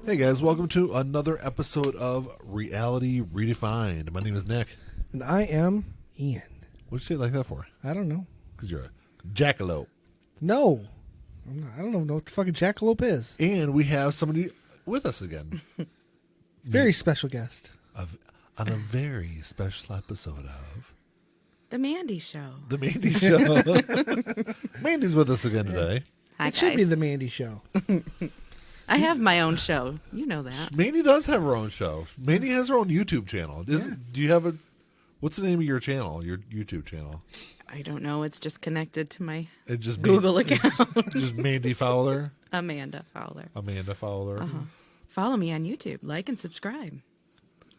Hey guys, welcome to another episode of Reality Redefined. My name is Nick. And I am Ian. What'd you say it like that for? I don't know. Because you're a jackalope. No. I don't know what the fucking jackalope is. And we have somebody with us again. Very special guest. On a very special episode of The Mandy Show. The Mandy Show. Mandy's with us again today. Hi, It should be guys. the Mandy Show. I have my own show. You know that. Mandy does have her own show. Mandy has her own YouTube channel. Do you have a... What's the name of your channel, your YouTube channel? I don't know. It's just connected to my It just Google account. Just Mandy Fowler? Amanda Fowler. Amanda Fowler. Follow me on YouTube. Like and subscribe.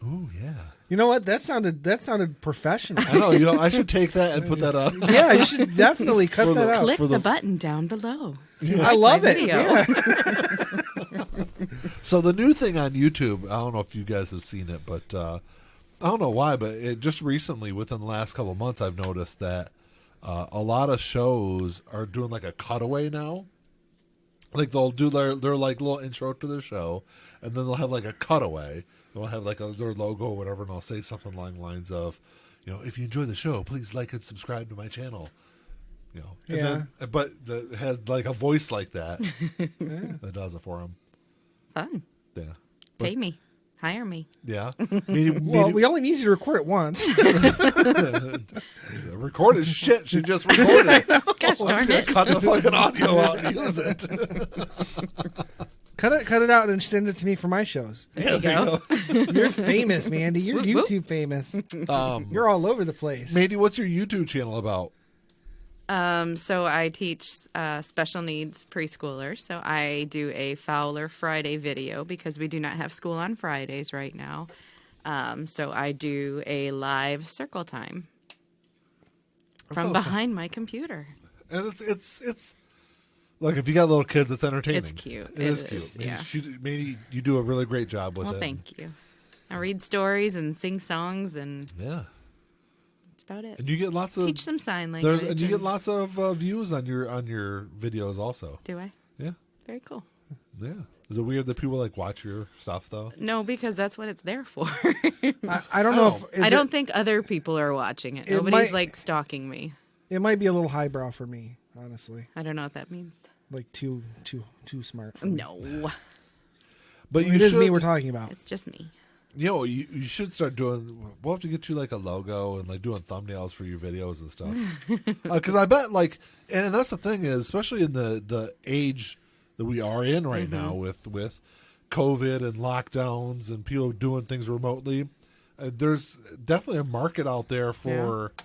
Oh, yeah. You know what? That sounded professional. I know. I should take that and put that on. Yeah, you should definitely cut that out. Click for the the- button down below. I love my it. video. Yeah. So the new thing on YouTube, I don't know if you guys have seen it, but I don't know why, but it just recently, within the last couple of months, I've noticed that a lot of shows are doing like a cutaway now. Like they'll do their like little intro to their show, and then they'll have like a cutaway. They'll have like their logo or whatever, and they'll say something along the lines of, if you enjoy the show, please like and subscribe to my channel. And then, but it has like a voice like that. That does it for them. Fun. Yeah. Pay me. Hire me. Yeah. Well, we only need you to record it once. Recorded shit. She just recorded. Gosh darn it. Cut the fucking audio out and use it. Cut it out and send it to me for my shows. There you go. You're famous, Mandy. You're Whoop, whoop. YouTube famous. You're all over the place. Mandy, what's your YouTube channel about? So I teach special needs preschoolers. So I do a Fowler Friday video because we do not have school on Fridays right now. So I do a live circle time from behind my computer. And it's look, if you got little kids, it's entertaining. It's cute. It is cute. Yeah. Mandy, you do a really great job with it. Well, thank you. I read stories and sing songs, and Yeah. that's about it. And you get lots of Teach some sign language. and you get lots of views on your videos also. Do I? Yeah. Very cool. Yeah. Is it weird that people like watch your stuff though? No, because that's what it's there for. I don't know if I don't think other people are watching it. Nobody's like stalking me. It might be a little highbrow for me, honestly. I don't know what that means. Like too smart. For me. No, But It is me we're talking about. it's just me. You should start doing. We'll have to get you like a logo and like doing thumbnails for your videos and stuff. Because I bet and that's the thing is, especially in the age that we are in right now with COVID and lockdowns and people doing things remotely, there's definitely a market out there for. Yeah.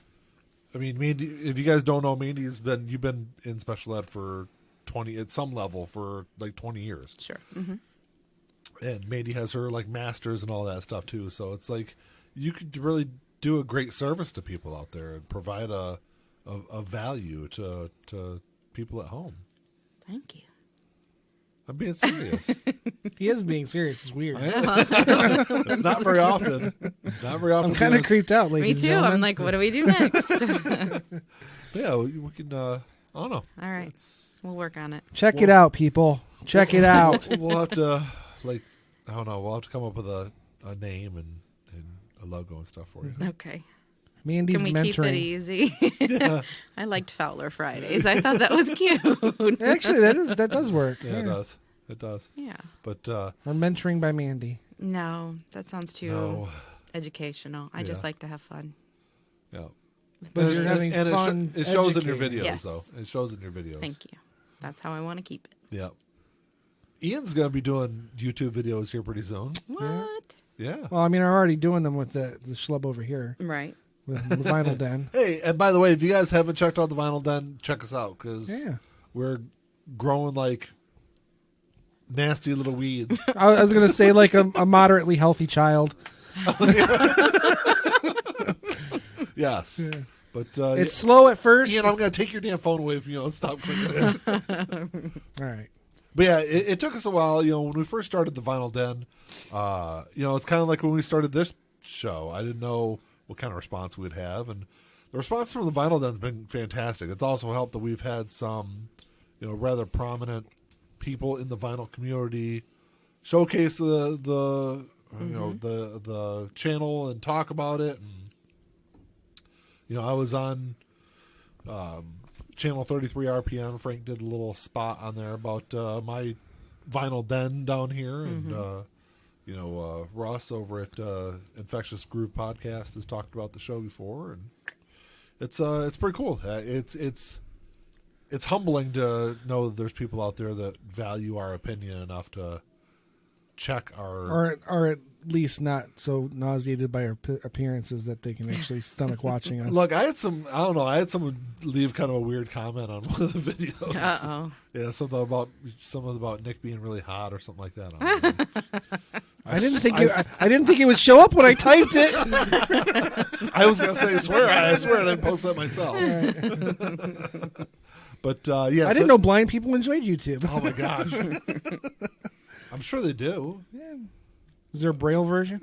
I mean, Mandy, if you guys don't know, you've been in special ed for 20 at some level for like 20 years. Sure. And Mandy has her like masters and all that stuff too. So it's like you could really do a great service to people out there and provide a value to people at home. Thank you. I'm being serious. He is being serious. It's weird. It's not very often. Not very often. I'm kind of creeped out, Me ladies too. and gentlemen. I'm like, what do we do next? Yeah, we can. I don't know. All right, we'll work on it. Check it out, people. Check it out. We'll have to I don't know. We'll have to come up with a name and a logo and stuff for you. Okay. Mandy's Can we mentoring. keep it easy? Yeah. I liked Fowler Fridays. I thought that was cute. Actually, that does work. Yeah, it does. It does. Yeah. But Or mentoring by Mandy. No, that sounds too no. educational. I just like to have fun. Yeah. But you're having and fun. it shows in your educating. videos, Yes. though. It shows in your videos. Thank you. That's how I want to keep it. Yeah. Ian's going to be doing YouTube videos here pretty soon. What? Yeah. Well, I mean, I'm already doing them with the schlub over here Right. with the Vinyl Den. Hey, and by the way, if you guys haven't checked out the Vinyl Den, check us out because Yeah. we're growing like nasty little weeds. I was going to say like a moderately healthy child. Yes. Yeah. But It's slow at first. Ian, I'm going to take your damn phone away from you and stop clicking it. All right. But yeah, it took us a while. When we first started the Vinyl Den, it's kind of like when we started this show. I didn't know what kind of response we'd have, and the response from the Vinyl Den's been fantastic. It's also helped that we've had some, rather prominent people in the vinyl community showcase the the channel and talk about it. And I was on channel 33 RPM. Frank did a little spot on there about my vinyl den down here, and Russ over at Infectious Groove Podcast has talked about the show before, and it's pretty cool. It's humbling to know that there's people out there that value our opinion enough to check our or at least not so nauseated by our appearances that they can actually stomach watching us. Look, I had someone leave kind of a weird comment on one of the videos. Uh-oh. Yeah, something about Nick being really hot or something like that. I don't know. I didn't think it would show up when I typed it. I was gonna say, I swear I didn't post that myself. But yeah, I didn't know blind people enjoyed YouTube. Oh my gosh, I'm sure they do. Yeah. Is there a Braille version?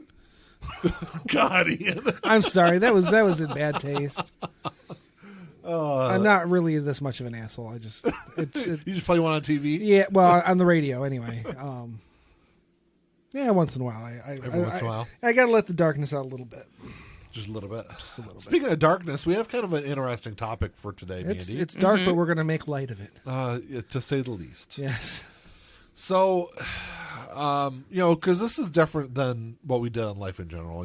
God, Ian. I'm sorry, that was in bad taste. I'm not really this much of an asshole. You just play one on TV. Yeah, well, on the radio anyway. Yeah, once in a while. Every once in a while. I got to let the darkness out a little bit. Just a little bit. Speaking of darkness, we have kind of an interesting topic for today, Mandy. It's dark, but we're going to make light of it. To say the least. Yes. So, because this is different than what we did in life in general.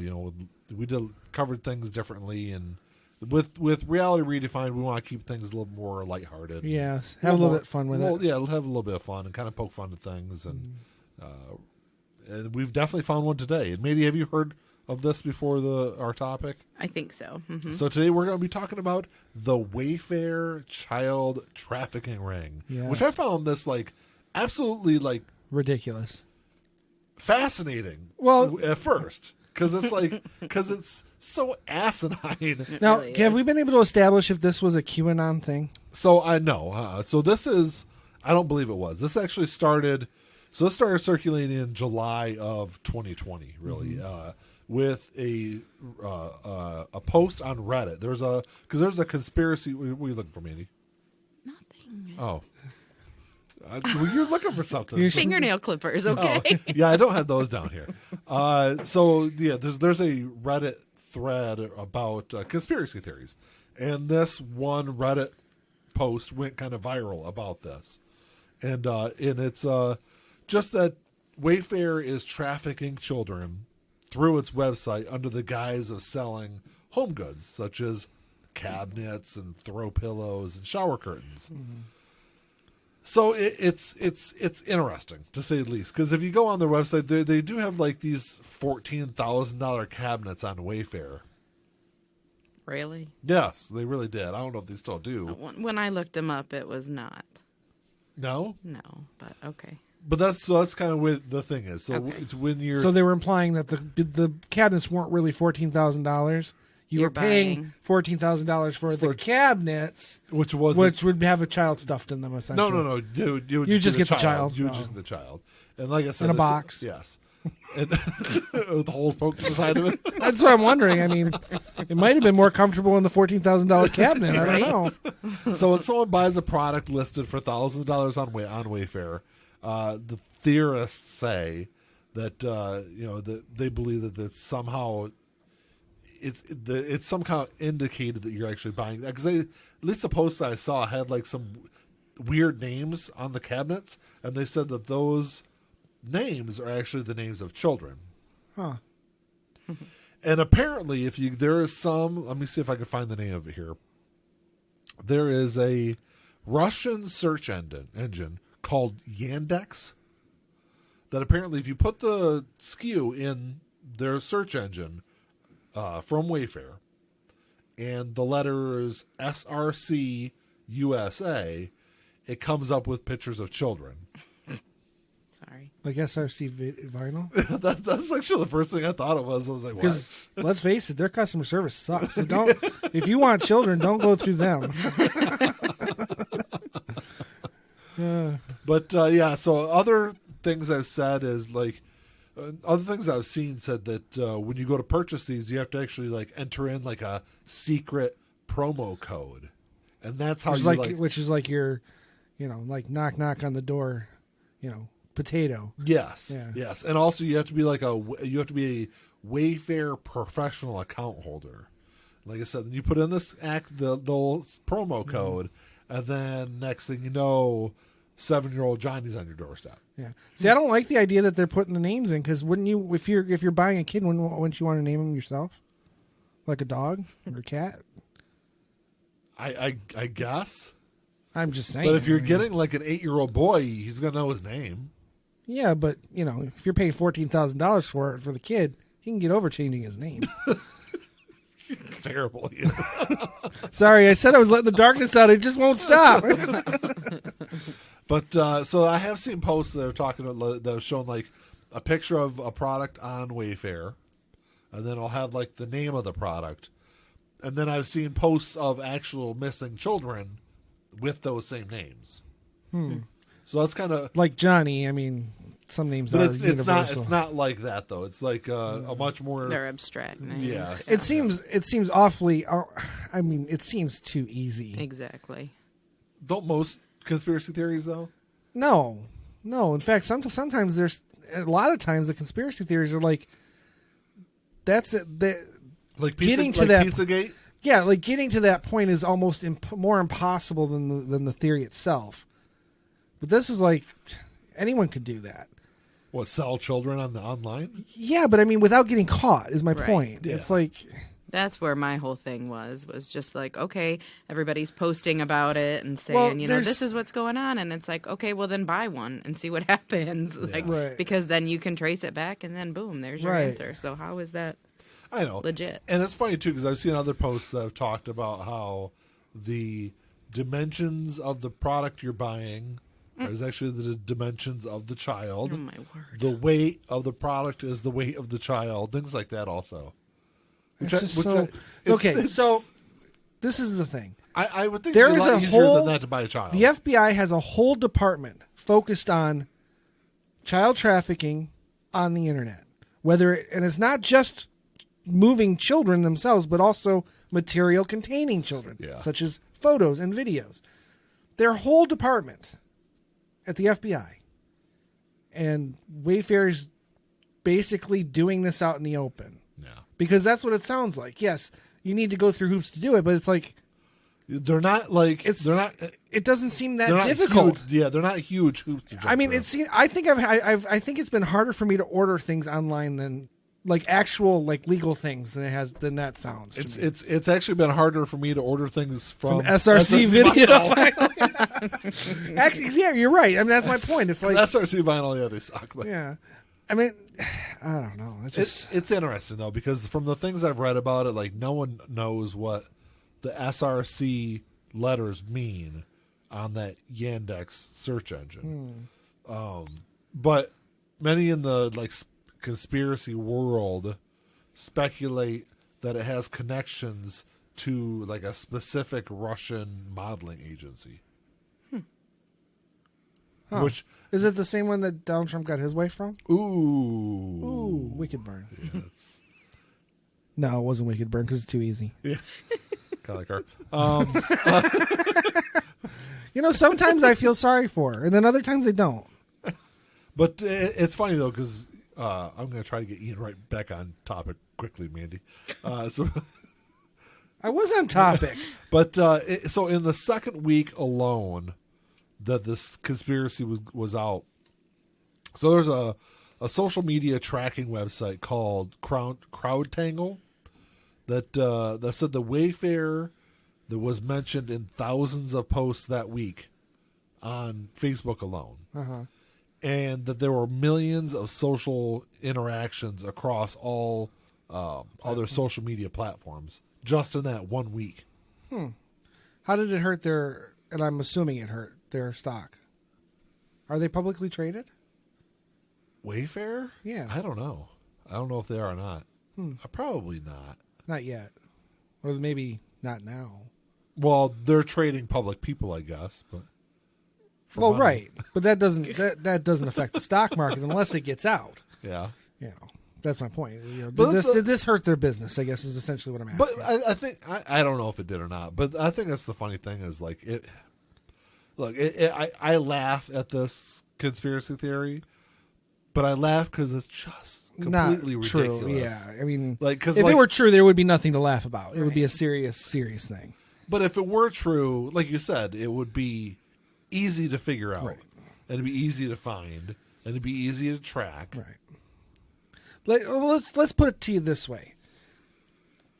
We covered things differently, and with Reality Redefined, we want to keep things a little more lighthearted. Yes, have a little bit of fun with it. Yeah, have a little bit of fun and kind of poke fun at things, and we've definitely found one today. And maybe have you heard of this before our topic? I think so. Mm-hmm. So today we're going to be talking about the Wayfair child trafficking ring, which I found this absolutely ridiculous, fascinating. Well, at first, because it's so asinine. Now, really have we been able to establish if this was a QAnon thing? So I know. So this is. I don't believe it was. This actually started. So this started circulating in July of 2020. Really, with a post on Reddit. There's a conspiracy. What are you looking for, Mandy? Nothing. Oh. You're looking for something. Fingernail clippers, okay? Oh, yeah, I don't have those down here. So yeah, there's a Reddit thread about conspiracy theories, and this one Reddit post went kind of viral about this, and it's just that Wayfair is trafficking children through its website under the guise of selling home goods such as cabinets and throw pillows and shower curtains. Mm-hmm. So it's interesting, to say the least, because if you go on their website, they do have these $14,000 cabinets on Wayfair. Really? Yes, they really did. I don't know if they still do. When I looked them up, it was not. No? No, but okay. But that's kind of what the thing is. So it's when you're... So they were implying that the cabinets weren't really $14,000. You're paying $14,000 for the cabinets, which would have a child stuffed in them. Essentially, no. You just get the child. You just get the child, and like I said, in a box. Yes, and with the holes poked inside of it. That's what I'm wondering. I mean, it might have been more comfortable in the $14,000 cabinet. I don't know. So when someone buys a product listed for $1,000 on Wayfair, the theorists say that that they believe that somehow. It's somehow indicated that you're actually buying that, because at least the posts I saw had some weird names on the cabinets, and they said that those names are actually the names of children. Huh. And apparently, there is some. Let me see if I can find the name of it here. There is a Russian search engine called Yandex that apparently, if you put the SKU in their search engine. From Wayfair, and the letters SRC USA, it comes up with pictures of children. Sorry. Like SRC vinyl? That's actually the first thing I thought it was. I was like, what? Let's face it, their customer service sucks. So if you want children, don't go through them. But yeah, so other things I've said is other things I've seen said that when you go to purchase these, you have to actually enter in a secret promo code, and that's how which is like your, knock on the door, potato. Yes, yes, and also you have to be a Wayfair professional account holder. Like I said, you put in the promo code, and then next thing you know, 7-year-old Johnny's on your doorstep. Yeah. See, I don't like the idea that they're putting the names in, because wouldn't you, if you're buying a kid, wouldn't you want to name him yourself, like a dog or a cat? I guess. I'm just saying. But if you're getting like an 8-year-old boy, he's gonna know his name. Yeah, but if you're paying $14,000 for the kid, he can get over changing his name. It's terrible. Sorry, I said I was letting the darkness out. It just won't stop. But so I have seen posts that are talking about that have shown like a picture of a product on Wayfair, and then I'll have like the name of the product, and then I've seen posts of actual missing children with those same names. So that's kind of like Johnny. I mean, some names are universal. It's not like that though. It's like a much more. They're abstract names. Yeah. It seems awfully. I mean, it seems too easy. Exactly. Don't most conspiracy theories though? No. In fact, sometimes there's a lot of times the conspiracy theories are like that's it. Like getting to that Pizzagate. Yeah, like getting to that point is almost more impossible than the theory itself. But this is like anyone could do that. What, sell children on the online? Yeah, but I mean, without getting caught is my point. Yeah. It's like that's where my whole thing was just like, okay, everybody's posting about it and saying, this is what's going on, and it's like, okay, well then buy one and see what happens, because then you can trace it back, and then boom, there's your answer. So how is that? I know, legit. And it's funny too because I've seen other posts that have talked about how the dimensions of the product you're buying is actually the dimensions of the child. Oh my word! The weight of the product is the weight of the child. Things like that also. So this is the thing. I would think there it's is a lot a easier whole than that to buy a child. The FBI has a whole department focused on child trafficking on the internet. And it's not just moving children themselves, but also material containing children, such as photos and videos. Their whole department at the FBI, and Wayfair's basically doing this out in the open. Yeah, because that's what it sounds like. Yes, you need to go through hoops to do it, but it's like they're not like It doesn't seem that difficult. They're not huge hoops to jump I mean, through. I think I think it's been harder for me to order things online than like actual like legal things than that sounds. It's actually been harder for me to order things from SRC video. Actually, yeah, you're right. I mean, that's my point. It's like SRC vinyl, they suck. But yeah, I mean, I don't know. It's interesting though because from the things I've read about it, like no one knows what the SRC letters mean on that Yandex search engine. But many in the conspiracy world speculate that it has connections to like a specific Russian modeling agency. Huh. Which is it the same one that Donald Trump got his wife from? Ooh, Wicked Burn. Yeah, no, it wasn't Wicked Burn because it's too easy. Yeah, kind of like her. Sometimes I feel sorry for her, and then other times I don't. But it's funny though because I'm going to try to get Ian right back on topic quickly, Mandy. So I was on topic, but so in the second week alone that this conspiracy was out, so there's a social media tracking website called CrowdTangle that said the Wayfair that was mentioned in thousands of posts that week on Facebook alone. And that there were millions of social interactions across all other social media platforms just in that 1 week. How did it hurt their, and I'm assuming it hurt their stock? Are they publicly traded? Wayfair? Yeah. I don't know. I don't know if they are or not. Probably not. Not yet. Or maybe not now. Well, they're trading public people, I guess, but... Well, right, but that doesn't affect the stock market unless it gets out. Yeah, that's my point. Did this hurt their business? I guess is essentially what I'm asking. But I think I don't know if it did or not. But I think that's the funny thing is like it. Look, I laugh at this conspiracy theory, but I laugh because it's just completely Not ridiculous. true. Yeah, I mean, Like, cause if like, it were true, there would be nothing to laugh about. It would be a Right. serious thing. but if it were true, like you said, it would be easy to figure out, Right. and it'd be easy to find, and it'd be easy to track. Right. Let's put it to you this way.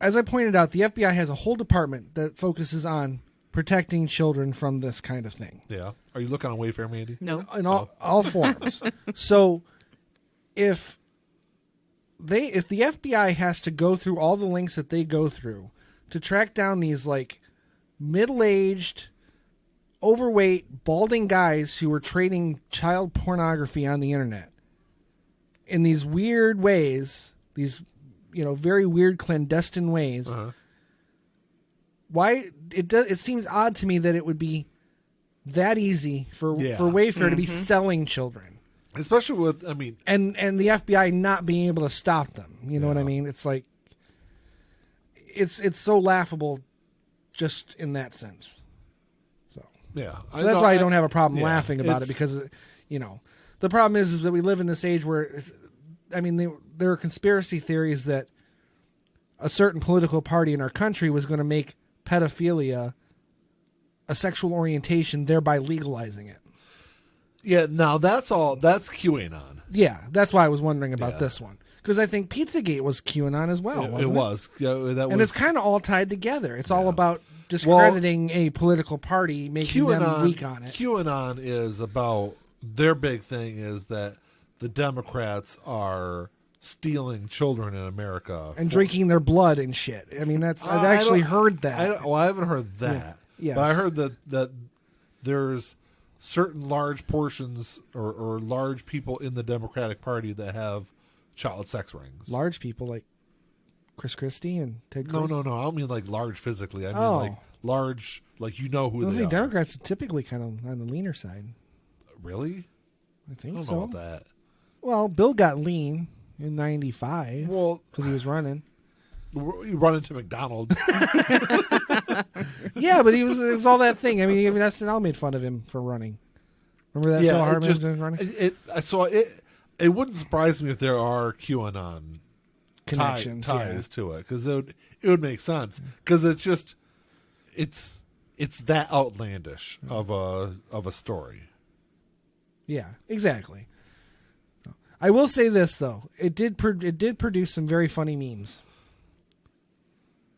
As I pointed out, the FBI has a whole department that focuses on protecting children from this kind of thing. Yeah. Are you looking on Wayfair, Mandy? No. In all forms. So if the FBI has to go through all the links that they go through to track down these like middle-aged, overweight, balding guys who were trading child pornography on the internet in these weird ways, these very weird clandestine ways, why it seems odd to me that it would be that easy for Wayfair to be selling children. Especially with, I mean, And the FBI not being able to stop them. You know what I mean? It's like it's so laughable just in that sense. So yeah. So that's why I don't have a problem laughing about it, because the problem is that we live in this age where there are conspiracy theories that a certain political party in our country was going to make pedophilia a sexual orientation, thereby legalizing it. Yeah, now that's QAnon. Yeah, that's why I was wondering about this one, because I think Pizzagate was QAnon as well. It wasn't was. Yeah, and it's kind of all tied together. It's all about discrediting a political party, making them weak on it. QAnon is about, their big thing is that the Democrats are stealing children in America and drinking their blood and shit. I mean, I've actually heard that. I haven't heard that. Yes. But I heard that there's certain large portions or large people in the Democratic Party that have child sex rings. Large people like Chris Christie and Ted Cruz? No. I don't mean like large physically. I mean like large, like who they are. Democrats are typically kind of on the leaner side. Really? I think I don't so. know about that. Well, Bill got lean in '95. Well, because he was running. You run into McDonald's. Yeah, but it was all that thing. I mean, even SNL made fun of him for running. Remember that Phil Hartman was running? It wouldn't surprise me if there are QAnon Connections, ties to it, because it would make sense, because it's that outlandish of a story. Yeah, exactly. I will say this though: it did produce some very funny memes.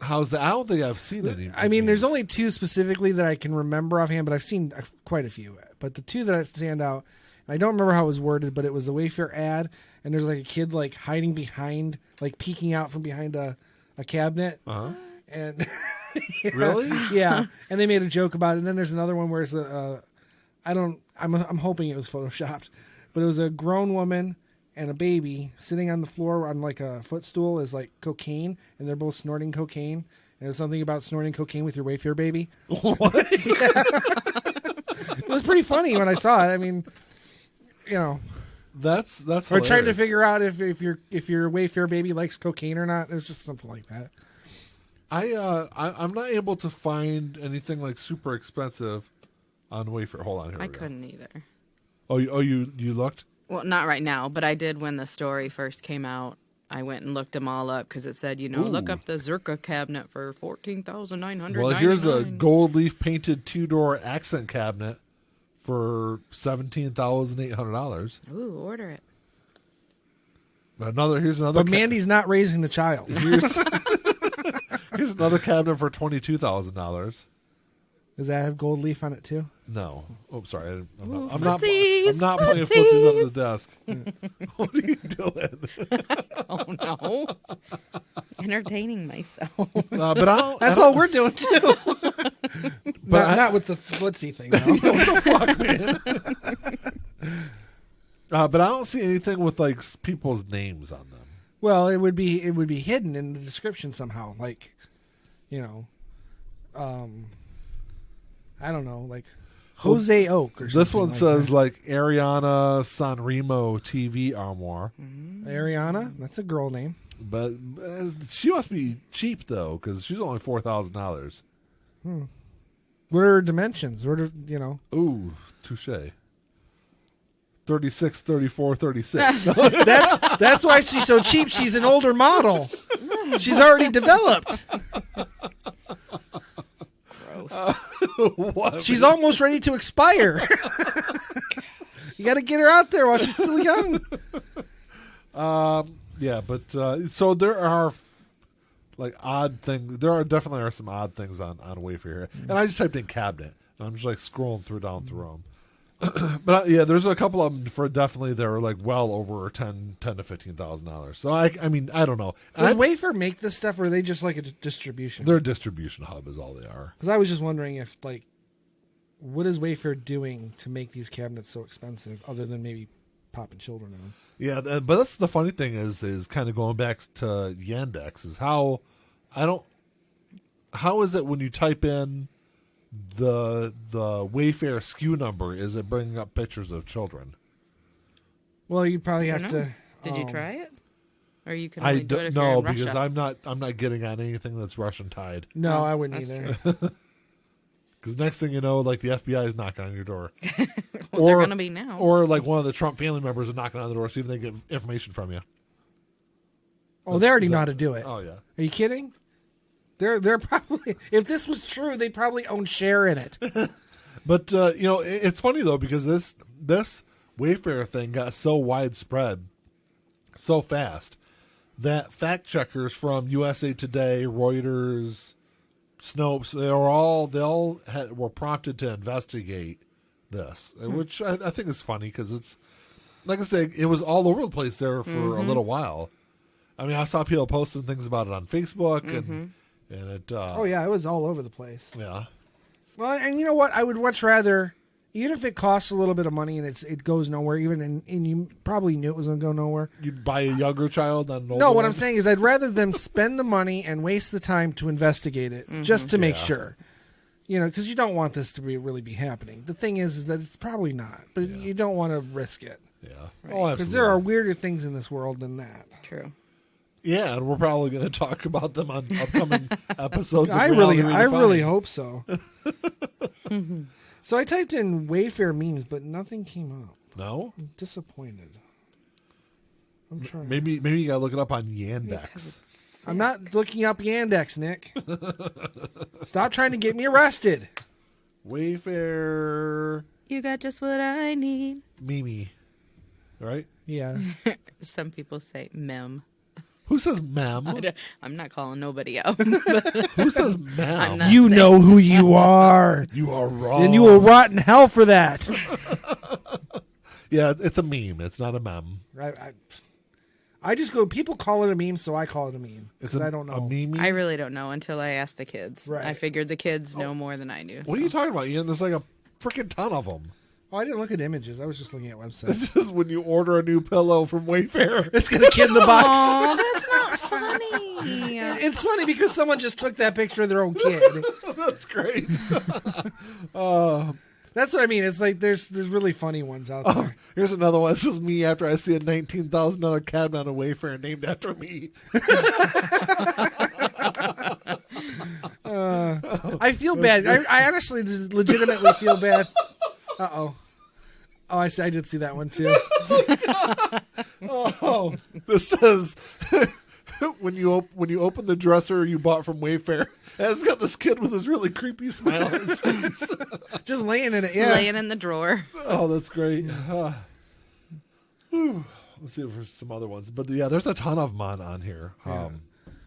How's that? I don't think I've seen any. I mean, there's only two specifically that I can remember offhand, but I've seen quite a few. But the two that stand out, I don't remember how it was worded, but it was a Wayfair ad, and there's like a kid like hiding behind, like peeking out from behind a cabinet. And Really? Yeah, and they made a joke about it. And then there's another one where it's I'm hoping it was photoshopped, but it was a grown woman and a baby sitting on the floor on like a footstool is like cocaine, and they're both snorting cocaine. And it's something about snorting cocaine with your Wayfair baby. What? It was pretty funny when I saw it. I mean, That's or trying to figure out if your Wayfair baby likes cocaine or not. It was just something like that. I'm not able to find anything like super expensive on Wayfair. Hold on here. I couldn't either. Oh, you looked? Well, not right now, but I did when the story first came out. I went and looked them all up because it said, look up the Zerka cabinet for $14,999. Well, here's a gold leaf painted 2-door accent cabinet for $17,800. Ooh, order it. Here's another. But Mandy's not raising the child. Here's another cabinet for $22,000. Does that have gold leaf on it too? No. Oh, sorry. I'm Footsies, not playing footsies under the desk. What are you doing? Oh, no. Entertaining myself. But That's all we're doing too. Not with the footsie thing, though. What the fuck, man? But I don't see anything with like people's names on them. Well, it would be hidden in the description somehow, like, I don't know, like Jose Oak or something. This one like says that. like Ariana Sanremo TV Armoire. Ariana. That's a girl name. But she must be cheap though, because she's only $4,000. What are her dimensions? Ooh, Ooh, touche. 36, 34, 36. That's why she's so cheap. She's an older model. She's already developed. Gross. What? She's almost ready to expire. You got to get her out there while she's still young. Yeah, but so there are like odd things. There are definitely some odd things on Wayfair here. And I just typed in cabinet, and I'm just like scrolling down through them. But yeah, there's a couple of them for definitely they're like well over $10,000 to $15,000. So I mean I don't know. Does Wayfair make this stuff, or are they just like a distribution? They're a distribution hub, is all they are. Because I was just wondering if like, what is Wayfair doing to make these cabinets so expensive, other than maybe popping children in them? Yeah, but that's the funny thing is kind of going back to Yandex is how is it when you type in the Wayfair SKU number, is it bringing up pictures of children? Well, you probably I have don't know. to. Did you try it? Or you can I only do it don't if you're know in because Russia. I'm not getting on anything that's Russian tied. No, Oh, I wouldn't that's either. Because next thing you know, like the FBI is knocking on your door, Well, they're going to be now. or like one of the Trump family members are knocking on the door, see if they get information from you. Oh, they already know how to do it. Oh yeah. Are you kidding? They're probably, if this was true, they'd probably own share in it. But you know, it's funny though because this Wayfair thing got so widespread so fast that fact checkers from USA Today, Reuters, Snopes, they were prompted to investigate this, which I think is funny because it's like I say, it was all over the place there for a little while. I mean, I saw people posting things about it on Facebook and it. Oh yeah, it was all over the place. Yeah. Well, and you know what? I would much rather, even if it costs a little bit of money and it goes nowhere, and you probably knew it was going to go nowhere. You'd buy a younger child than an older No, what one? I'm saying is I'd rather them spend the money and waste the time to investigate it just to make Yeah. sure. You know, because you don't want this to really be happening. The thing is that it's probably not, but you don't want to risk it. Yeah. Right. Oh, Because there are weirder things in this world than that. True. Yeah, and we're probably going to talk about them on upcoming episodes. Of I Reality really Redefined. hope so. So I typed in Wayfair memes, but nothing came up. No, I'm disappointed. I'm trying. maybe you got to look it up on Because Yandex. it's I'm not looking up Yandex, Nick. Stop trying to get me arrested. Wayfair You got just what I need. Mimi, right? Yeah. Some people say mem. Who says ma'am? I'm not calling nobody out. Who says I'm ma'am? not- You know who you are. You are wrong. And you will rot in hell for that. Yeah, it's a meme. It's not a mem. I just go, people call it a meme, so I call it a meme. It's Because I don't know. a meme. I really don't know until I ask the kids. Right. I figured the kids know more than I do. What are you talking about, Ian? There's like a freaking ton of them. Oh, I didn't look at images. I was just looking at websites. It's just when you order a new pillow from Wayfair. It's got a kid in the box. Oh, that's not funny. It's funny because someone just took that picture of their own kid. That's great. That's what I mean. It's like there's really funny ones out there. Here's another one. This is me after I see a $19,000 cabinet on Wayfair named after me. I feel bad. I honestly just legitimately feel bad. Uh-oh. Oh, I did see that one too. Oh, this says when you open the dresser you bought from Wayfair, it's got this kid with this really creepy smile on his face. Just laying in it. Yeah. Laying in the drawer. Oh, that's great. Whew. Let's see if there's some other ones, but yeah, there's a ton of them on here.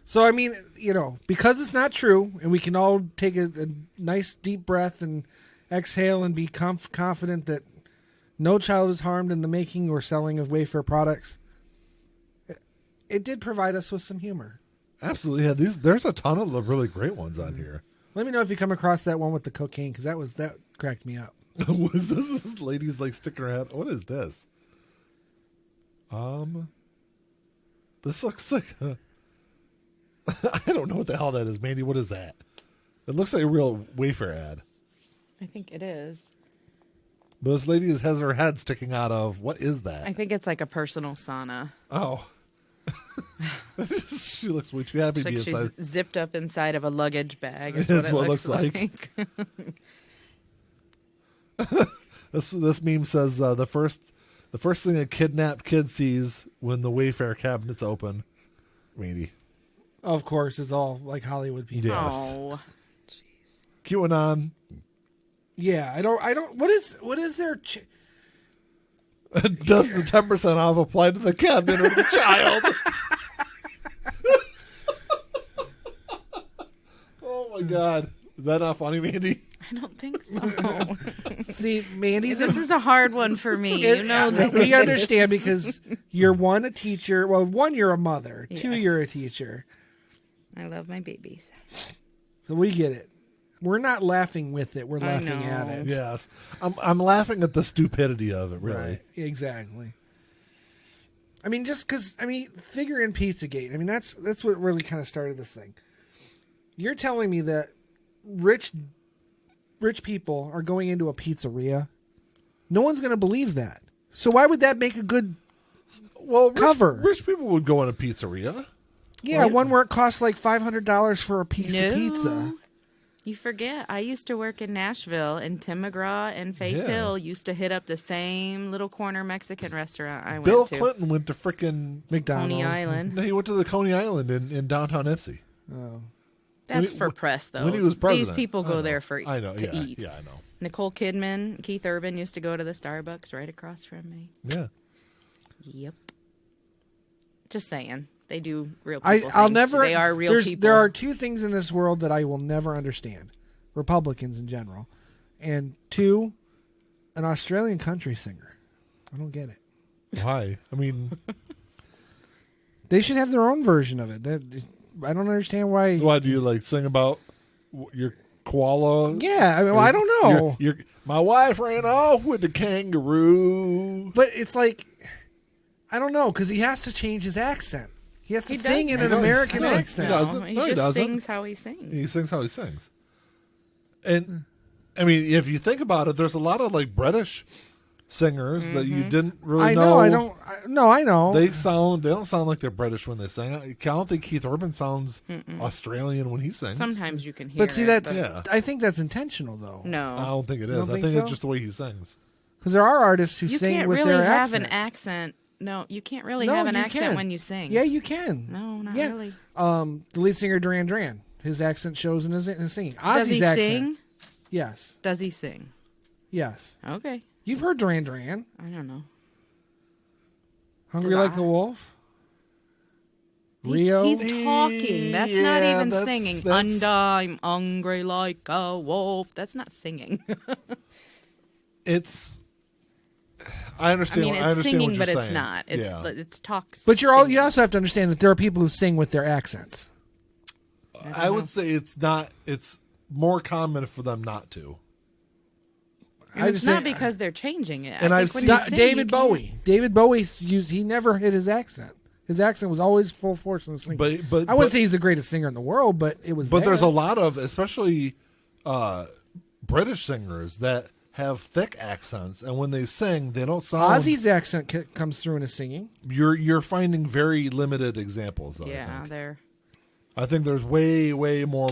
So I mean, you know, because it's not true, and we can all take a nice deep breath and exhale and be confident that no child is harmed in the making or selling of Wayfair products. It did provide us with some humor. Absolutely, yeah. There's a ton of the really great ones on here. Let me know if you come across that one with the cocaine, because that cracked me up. Was this lady's like sticking her head? What is this? This looks like I don't know what the hell that is, Mandy. What is that? It looks like a real Wayfair ad. I think it is. But this lady has her head sticking out of, what is that? I think it's like a personal sauna. Oh. She looks way too happy It's to like be inside. she's zipped up inside of a luggage bag. Is That's what it what it looks like. This meme says the first The first thing a kidnapped kid sees when the Wayfair cabinet's open, Mandy. Of course, it's all like Hollywood people. Yes. Oh. QAnon. Yeah, I don't. What is their? Does the 10% off apply to the cabinet or the child? Oh my God. Is that not funny, Mandy? I don't think so. See, Mandy's. This is a hard one for me. You know that. We understand because you're a teacher. Well, one, you're a mother. Two, Yes. you're a teacher. I love my babies. So we get it. We're not laughing with it. We're laughing at it. Yes. I'm laughing at the stupidity of it, really. Right. Exactly. I mean, just because, figure in Pizzagate. I mean, that's what really kind of started this thing. You're telling me that rich people are going into a pizzeria? No one's going to believe that. So why would that make a good cover? Rich people would go in a pizzeria. Yeah, right? One where it costs like $500 for a piece of pizza. You forget. I used to work in Nashville, and Tim McGraw and Faith Hill used to hit up the same little corner Mexican restaurant I went to. Bill Clinton went to frickin' McDonald's. Coney Island. No, he went to the Coney Island in downtown Ipsy. Oh. That's for press, though. When he was president. These people go there to eat. Yeah, I know. Nicole Kidman, Keith Urban used to go to the Starbucks right across from me. Yeah. Yep. Just saying. They do real people I'll things. never. They are real people. There are two things in this world that I will never understand: Republicans in general, and two, an Australian country singer. I don't get it. Why? I mean, they should have their own version of it. I don't understand why. Why do you sing about your koala? Yeah, I don't know. My wife ran off with the kangaroo. But it's like, I don't know, because he has to change his accent. He has to sing in an American accent. He just sings how he sings. He sings how he sings. And, I mean, if you think about it, there's a lot of, British singers that you didn't really know. I know. They don't sound like they're British when they sing. I don't think Keith Urban sounds Australian when he sings. Sometimes you can hear But see, it. I think that's intentional, though. No. I don't think it is. I think it's just the way he sings. Because there are artists who you sing can't with really their have accent. an accent. No, you can't really have an accent when you sing. Yeah, you can. No, not really. The lead singer Duran Duran, his accent shows in his singing. Does Ozzy's he accent. sing? Yes. Does he sing? Yes. Okay. You've heard Duran Duran. I don't know. Hungry Like the Wolf. Rio. He's talking. That's not even singing. And I'm hungry like a wolf. That's not singing. I understand. It's I understand singing, what but you're it's saying. not. It's talk. But you also have to understand that there are people who sing with their accents. I would say it's not. It's more common for them not to. It's not because they're changing it. And I've seen David Bowie. David Bowie he never hit his accent. His accent was always full force in the singing. But I wouldn't say he's the greatest singer in the world, but it was. But there's a lot of, especially British singers that have thick accents, and when they sing, they don't sound. Ozzy's accent comes through in his singing. You're finding very limited examples. Though, Yeah, there. I think there's way more.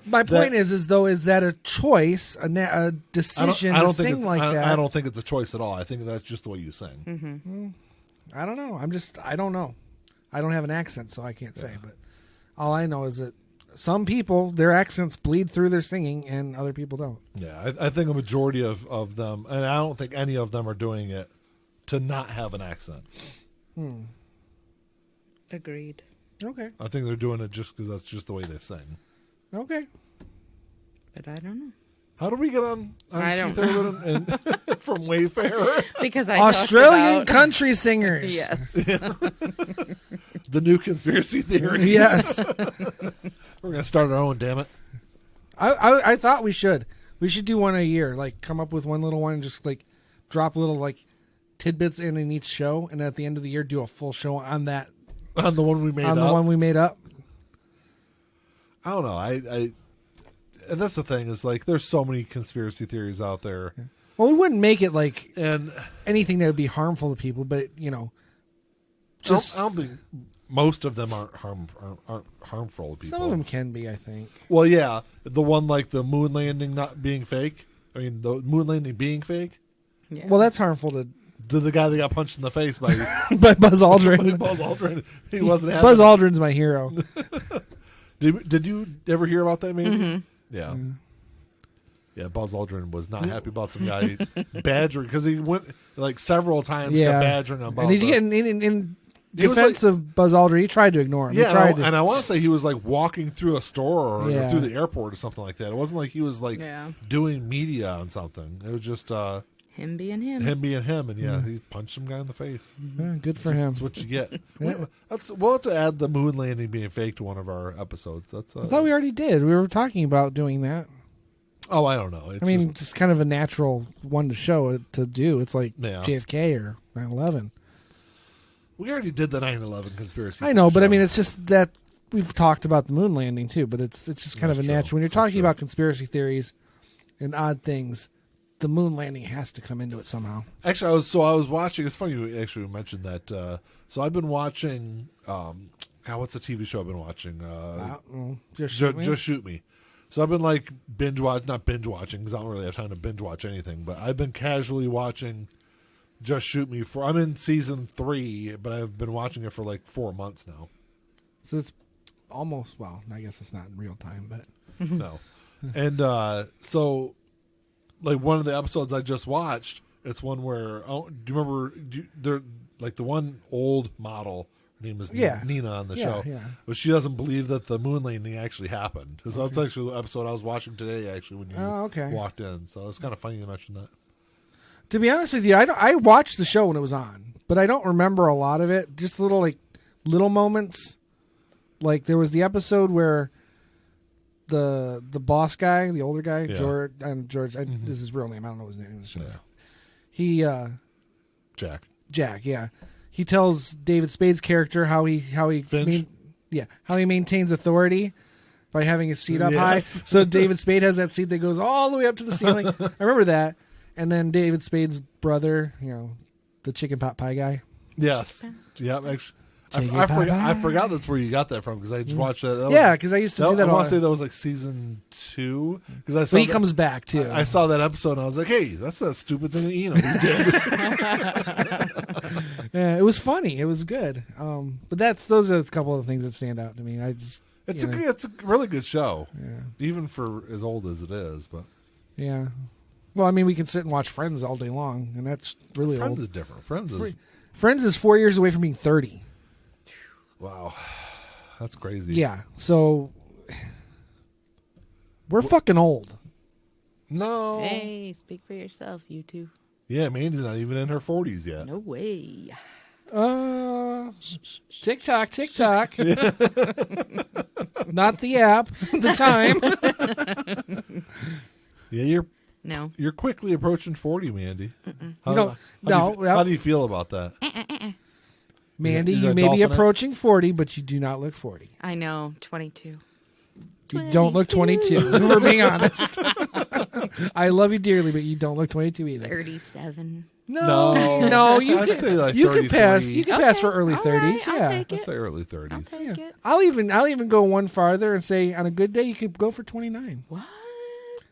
My point is that a choice, a decision to sing like that? I don't think it's a choice at all. I think that's just the way you sing. Mm-hmm. I don't know. I don't know. I don't have an accent, so I can't say. But all I know is that some people, their accents bleed through their singing, and other people don't. Yeah, I think a majority of them, and I don't think any of them are doing it to not have an accent. Agreed. Okay. I think they're doing it just because that's just the way they sing. Okay. But I don't know. How did we get on I don't Keith Urban and from Wayfair? Because I Australian country singers. Yes. The new conspiracy theory. Yes. We're gonna start our own. Damn it. I thought we should. We should do one a year. Come up with one little one and just drop little tidbits in each show, and at the end of the year do a full show on that. On the one we made up. On the one we made up. I don't know. And that's the thing is there's so many conspiracy theories out there. Well, we wouldn't make it and anything that would be harmful to people, but just I don't think most of them aren't harmful to people. Some of them can be, I think. Well, yeah, the one the moon landing not being fake. I mean, the moon landing being fake. Yeah. Well, that's harmful to The guy that got punched in the face by By Buzz Aldrin. Buzz Aldrin. He wasn't happy. Buzz Aldrin's my hero. Did you ever hear about that, maybe? Mm-hmm. Yeah. Yeah, Buzz Aldrin was not happy about some guy badgering, because he went like several times kept badgering on Buzz. And in defense of Buzz Aldrin, he tried to ignore him. Yeah, he and I want to say he was like walking through a store or Yeah. through the airport or something like that. It wasn't like he was like Yeah. doing media on something. It was just Him being him. him being him, and he punched some guy in the face. Yeah, good for him. That's what you get. We'll have to add the moon landing being fake to one of our episodes. That's I thought we already did. We were talking about doing that. Oh, I don't know. It's I mean, just kind of a natural one to show to do. It's like Yeah. JFK or 9/11. we already did the 9/11 conspiracy. I know, but I show. mean, it's just that we've talked about the moon landing too. But it's just kind That's of a true. natural. When you're That's talking true. about conspiracy theories and odd things, the moon landing has to come into it somehow. Actually, I was watching. It's funny you actually mentioned that. So I've been watching. God, what's the TV show I've been watching? Just shoot me. Just Shoot Me. So I've been like not binge watching because I don't really have time to binge watch anything. But I've been casually watching Just Shoot Me. I'm in season 3, but I've been watching it for like 4 months now. So it's almost, well, I guess it's not in real time, but No, and so like one of the episodes I just watched, it's one where do you remember? They're like the one old model. Her name is Nina on the show, but she doesn't believe that the moon landing actually happened. So that's actually the episode I was watching today. Actually, when you walked in, so it's kind of funny you mentioned that. To be honest with you, I watched the show when it was on, but I don't remember a lot of it. Just little moments. Like there was the episode where the boss guy, the older guy, George. This is his real name. I don't know his name. He Jack. Yeah. He tells David Spade's character how he maintains authority by having his seat up high. So David Spade has that seat that goes all the way up to the ceiling. I remember that. And then David Spade's brother, the chicken pot pie guy. Yes. Yeah. Actually, I forgot that's where you got that from because I just watched that. Because I used to do that. I want to say that was like season 2 because I saw. But he comes back too. I saw that episode and I was like, "Hey, that's that stupid thing that he did." Yeah, it was funny. It was good. But those are a couple of the things that stand out to me. It's a really good show, even for as old as it is. But yeah, well, I mean, we can sit and watch Friends all day long, and that's really Friends old. is different. Friends is 4 years away from being 30. Wow, that's crazy. Yeah, so we're fucking old. No. Hey, speak for yourself, you two. Yeah, Mandy's not even in her 40s yet. No way. TikTok. Not the app. The time. Yeah, No. you're quickly approaching 40, Mandy. How do you feel about that? Mandy, You're you may be dolphin it? approaching 40, but you do not look 40. I know. 22. You don't look 22, if we're being honest. I love you dearly, but you don't look 22 either. 37. No, you I'd can, say like you can 33. pass. You can pass for early all 30s. right, I'll Yeah, take I'd it. say early 30s. I'll take it. I'll even go one farther and say on a good day you could go for 29. What?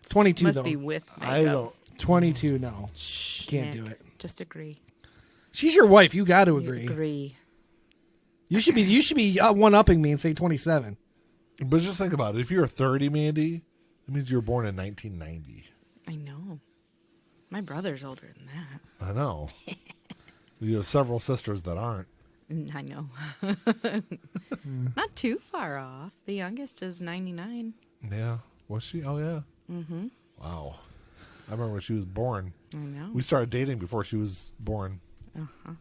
22 Must though. be with makeup. I don't. 22, no. Shh, Can't Nick, do it. Just agree. She's your wife. You got to You agree. agree. You should be one upping me and say 27. But just think about it. If you're 30, Mandy, it means you were born in 1990. I know. My brother's older than that. I know. You have several sisters that aren't. I know. Not too far off. The youngest is 99. Yeah. Was she? Oh, yeah. Mm-hmm. Wow. I remember when she was born. I know. We started dating before she was born. Uh-huh.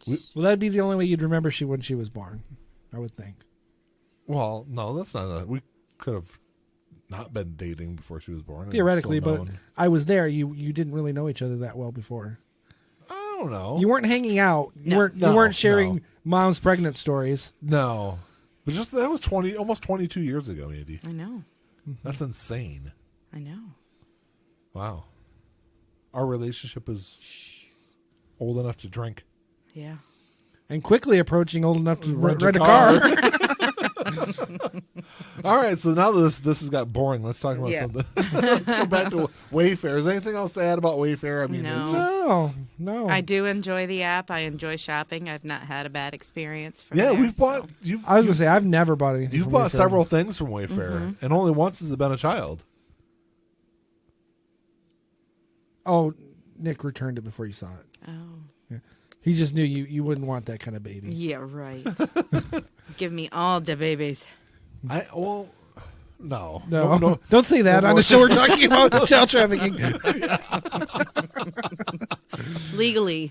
Well, that'd be the only way you'd remember when she was born, I would think. Well, no, that's not. We could have not been dating before she was born. and Theoretically, still but known. I was there. You didn't really know each other that well before. I don't know. You weren't hanging out. You No. weren't sharing mom's pregnant stories. No. But that was almost 22 years ago, Andy. I know. That's insane. I know. Wow. Our relationship is old enough to drink. Yeah. And quickly approaching old enough to Rent rent a a car. All right, so now this has got boring. Let's talk about Yeah. something. Let's go back to Wayfair. Is there anything else to add about Wayfair? I mean, No. it's just- No. I do enjoy the app. I enjoy shopping. I've not had a bad experience from yeah, there, we've bought. so. I was going to say, I've never bought anything You've from bought Wayfair. several things from Wayfair, and only once has it been a child. Oh, Nick returned it before you saw it. Oh. He just knew you wouldn't want that kind of baby. Yeah, right. Give me all the babies. No. No, don't say that on the show. We're talking about child trafficking. Legally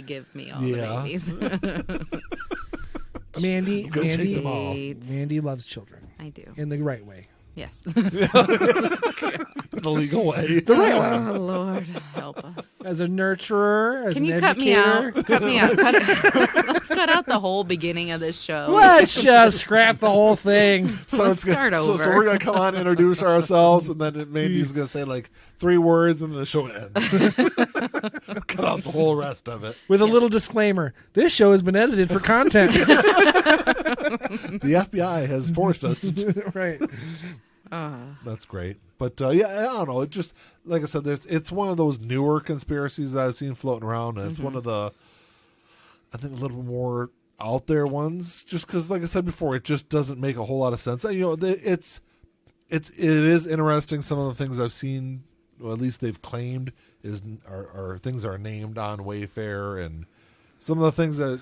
give me all the babies. Mandy, Go take them all. Mandy loves children I do. in the right way. Yes. The legal way. The right way. Oh, Lord, help us. As a nurturer, as Can an you cut me educator. out? Cut me out. Let's cut out the whole beginning of this show. Let's just scrap the whole thing. So Let's start So over. we're gonna come on, introduce ourselves, and then Mandy's gonna say like 3 words, and then the show ends. Cut out the whole rest of it. With a little disclaimer. This show has been edited for content. The FBI has forced us to do. Right. That's great. But yeah, I don't know. It just, like I said, it's one of those newer conspiracies that I've seen floating around, and it's one of the, I think, a little more out there ones. Just because, like I said before, it just doesn't make a whole lot of sense. You know, it is interesting. Some of the things I've seen, or at least they've claimed, are things that are named on Wayfair, and some of the things that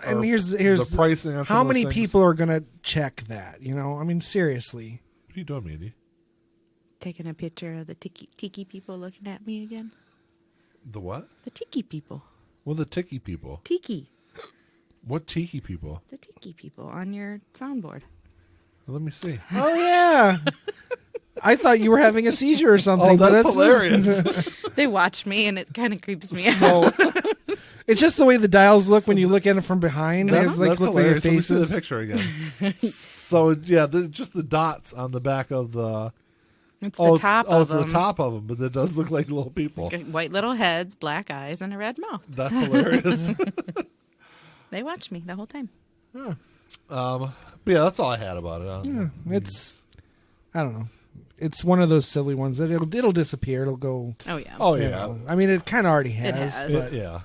And here's the pricing on some how of those many things. people are going to check that? You know, I mean, seriously. What are you doing, Mandy? Taking a picture of the tiki people looking at me again. The what? The tiki people. Well, the tiki people. Tiki. What tiki people? The tiki people on your soundboard. Let me see. Oh yeah. I thought you were having a seizure or something. Oh, but that's hilarious. They watch me and it kind of creeps me out. So, it's just the way the dials look when you look at them from behind. They That's look like your hilarious. Let me see the faces. picture again. So yeah, just the dots on the back of the. It's the top of it's them. the top of them, but it does look like little people. White little heads, black eyes, and a red mouth. That's hilarious. They watch me the whole time. But yeah, that's all I had about it. It's, I don't know. It's one of those silly ones that it'll disappear. It'll go. Oh, yeah. Oh you yeah, know. I mean, it kind of already has. has. But, yeah.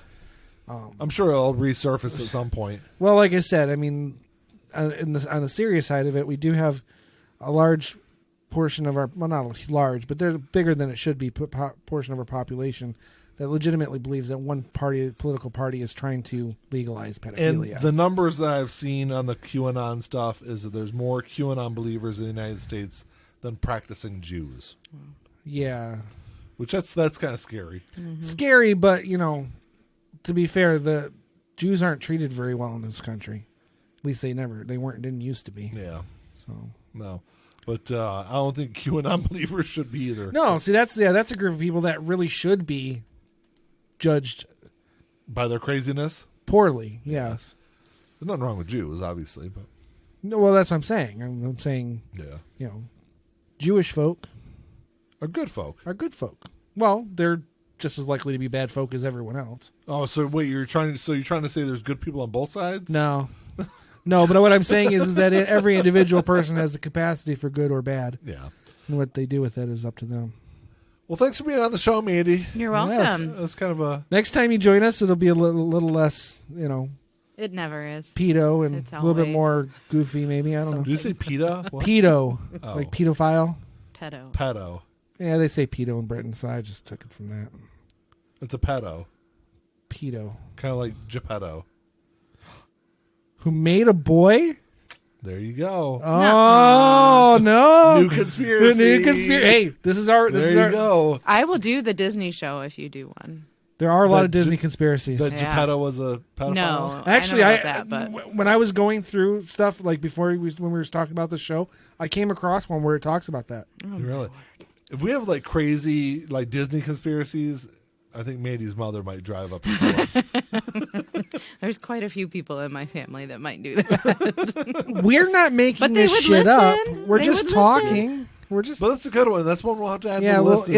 I'm sure it'll resurface at some point. well, like I said, I mean, on the serious side of it, we do have a large portion of our, well, not large, but there's bigger than it should be portion of our population that legitimately believes that one political party is trying to legalize pedophilia. And the numbers that I've seen on the QAnon stuff is that there's more QAnon believers in the United States than practicing Jews, yeah, which that's kind of scary. scary, but you know, to be fair, the Jews aren't treated very well in this country. At least didn't used to be. Yeah, So no, but I don't think QAnon believers should be either. no, see that's a group of people that really should be judged By their craziness. poorly. Yes. There's nothing wrong with Jews, obviously, but No, well, that's what I'm saying. I'm saying, yeah, you know, Jewish folk are good folk. are good folk. Well, they're just as likely to be bad folk as everyone else. Oh, so wait, you're trying to say there's good people on both sides? No. No, but what I'm saying is that every individual person has the capacity for good or bad. Yeah. And what they do with that is up to them. Well, thanks for being on the show, Mandy. You're Yes. welcome. That's kind of a Next time you join us, it'll be a little less, you know, It never is. pedo and It's a little bit always more goofy, maybe. I don't know. Did you say PETA? What? Pedo. Oh. Like pedophile. Pedo. Pedo. Yeah, they say pedo in Britain, so I just took it from that. It's a pedo. Pedo. Kind of like Geppetto. Who made a boy? There you go. Oh, no. New conspiracy. New conspiracy. Hey, this is our. There you go. I will do the Disney show if you do one. There are a lot That of Disney Ge- conspiracies. That Yeah. Geppetto was a pedophile? No, Actually, I know about that, but when I was going through stuff like before when we were talking about the show, I came across one where it talks about that. Really? If we have like crazy like Disney conspiracies, I think Mandy's mother might drive up and kill us. there's quite a few people in my family that might do that. We're not making But they this would shit up. listen. We're They just would talking. We're just But that's a good one. That's one we'll have to add to yeah. the Well, list.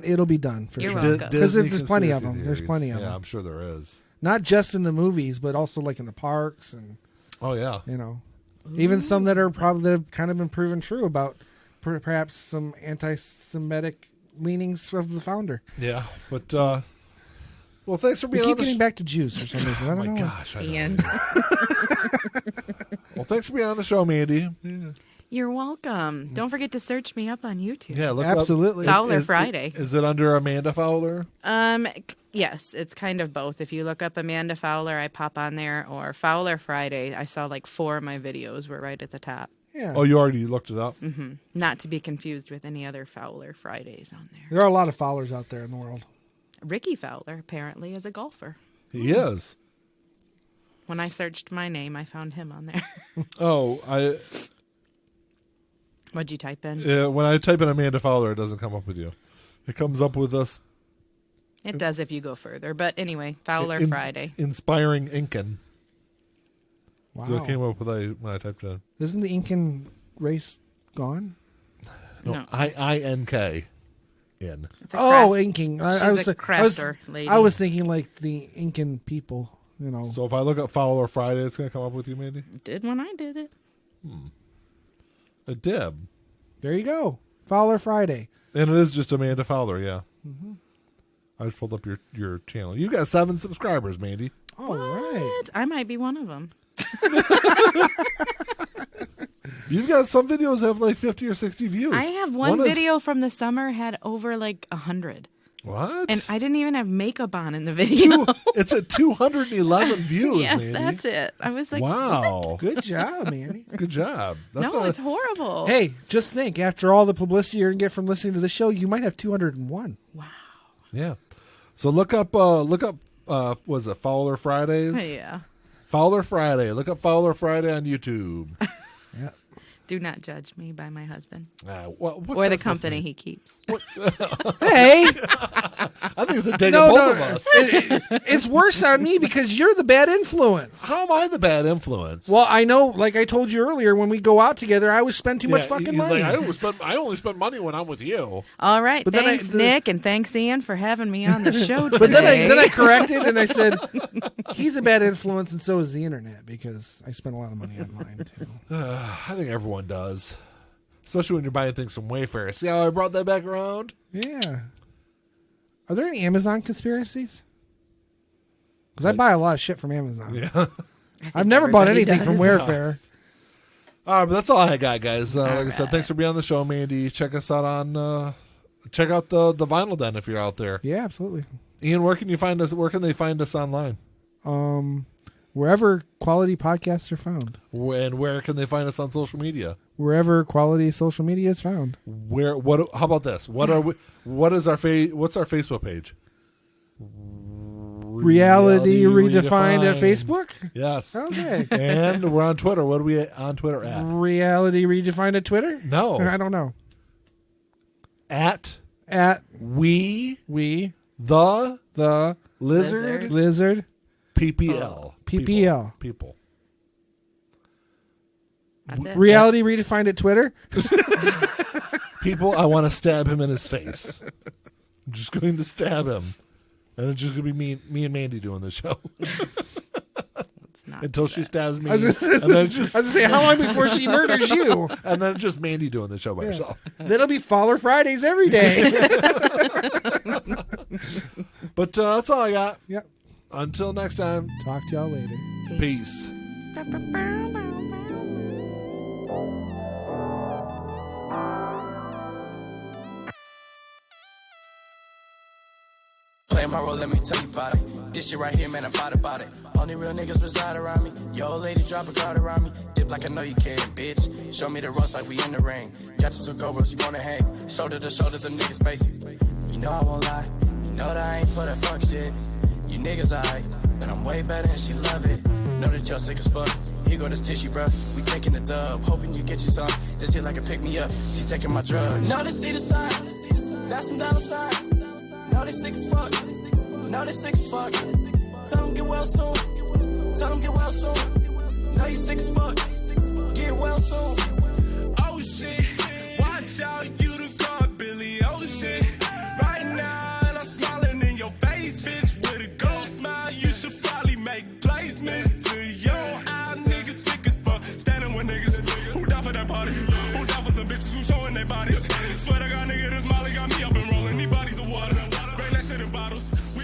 it'll be done for You're sure. welcome. Because Disney there's plenty of conspiracy them. There's theories. plenty of Yeah, them. I'm sure there is. Not just in the movies, but also like in the parks and Oh yeah. you know. Even some that are probably that have kind of been proven true about perhaps some anti-Semitic leanings of the founder. Yeah, but well, thanks for We being keep on the getting back to Jews for some reason. I Oh don't my know. gosh! I know. Ian. Well, thanks for being on the show, Mandy. You're welcome. Don't forget to search me up on YouTube. Yeah, look Absolutely. Up, Fowler Friday. Is it under Amanda Fowler? Yes, it's kind of both. If you look up Amanda Fowler, I pop on there, or Fowler Friday. I saw like 4 of my videos were right at the top. Yeah. Oh, you already looked it up. Not to be confused with any other Fowler Fridays on there. There are a lot of Fowlers out there in the world. Ricky Fowler apparently is a golfer. He is. When I searched my name, I found him on there. Oh, What'd you type in? when I type in Amanda Fowler, it doesn't come up with you. It comes up with us. It does if you go further. But anyway, Fowler Friday. Inspiring Incan. Wow. So it came up with when I typed in. Isn't the Incan race gone? No. I-N-K. In. It's a craft- inking. She's a crafter lady. I was thinking like the Incan people, So if I look up Fowler Friday, it's going to come up with you, Mandy? Did when I did it. It did. There you go. Fowler Friday. And it is just Amanda Fowler, yeah. I just pulled up your channel. You got 7 subscribers, Mandy. All right. What? I might be one of them. You've got some videos that have like 50 or 60 views. I have one is- video from the summer had over like 100. What? And I didn't even have makeup on in the video. It's at 211 views, Yes, Mandy. that's it. I was like, Wow. Good job, Mandy. Good job. That's no, not- it's horrible. Hey, just think, after all the publicity you're going to get from listening to the show, you might have 201. Wow. Yeah. So look up was it Fowler Fridays? Yeah. Fowler Friday. Look up Fowler Friday on YouTube. Yeah. Do not judge me by my husband What's or the that supposed company to he keeps. Hey, mean? I think it's a dig at both of us. it's worse on me because you're the bad influence. How am I the bad influence? Well, I know, like I told you earlier, when we go out together, I always spend too much fucking he's money. like, I only spend money when I'm with you. All right. But then Thanks, Nick, and thanks, Ian, for having me on the show today. But then I corrected and I said, he's a bad influence and so is the internet because I spend a lot of money online too. I think everyone does. Especially when you're buying things from Wayfair. See how I brought that back around? Yeah. Are there any Amazon conspiracies? Because I buy a lot of shit from Amazon. Yeah. I've never bought everybody anything from does. Wayfair. All right, but that's all I got, guys. Like I right. said, thanks for being on the show, Mandy. Check us out on check out the Vinyl Den if you're out there. Yeah, absolutely. Ian, where can you find us? Where can they find us online? Wherever quality podcasts are found. And where can they find us on social media? Wherever quality social media is found. How about this? What's our Facebook page? Reality Redefined at Facebook? Yes. Okay. And we're on Twitter. What are we on Twitter at? Reality Redefined at Twitter? No. I don't know. At We the the Lizard Lizard PPL. PPL. People. That's it. Reality Redefined at Twitter? People, I want to stab him in his face. I'm just going to stab him. And it's just going to be me and Mandy doing the show. It's not Until too she bad. stabs me. I was and then just going to say, how long before she murders you? and then just Mandy doing the show by herself. That'll be Fowler Fridays every day. But that's all I got. Yep. Until next time, Talk to y'all later. peace. Play my role, let me tell you about it. This shit right here, man, I'm about it. Only real niggas reside around me. Yo, old lady, drop a guard around me. Dip like I know you can, bitch. Show me the ropes like we in the ring. Got you some cobras, you wanna hang. Shoulder to shoulder, them niggas basic. You know I won't lie. You know that I ain't for that fuck shit. You niggas alright, but I'm way better and she love it. Know that y'all sick as fuck. Here go this tissue, bruh. We taking the dub, hoping you get you some. This hit like a pick me up. She taking my drugs. Know they see the sign. That's some dollar signs. Know they sick as fuck. Know they sick as fuck. Tell them get well soon. Tell them get well soon. Know you sick as fuck. Get well soon. Oh shit, watch out, you the god Billy Ocean. Right now, and I'm smiling in your face, bitch. With a gold smile, you should probably make placement to your eye. Niggas sick as fuck, standing with niggas. cash in the bottles.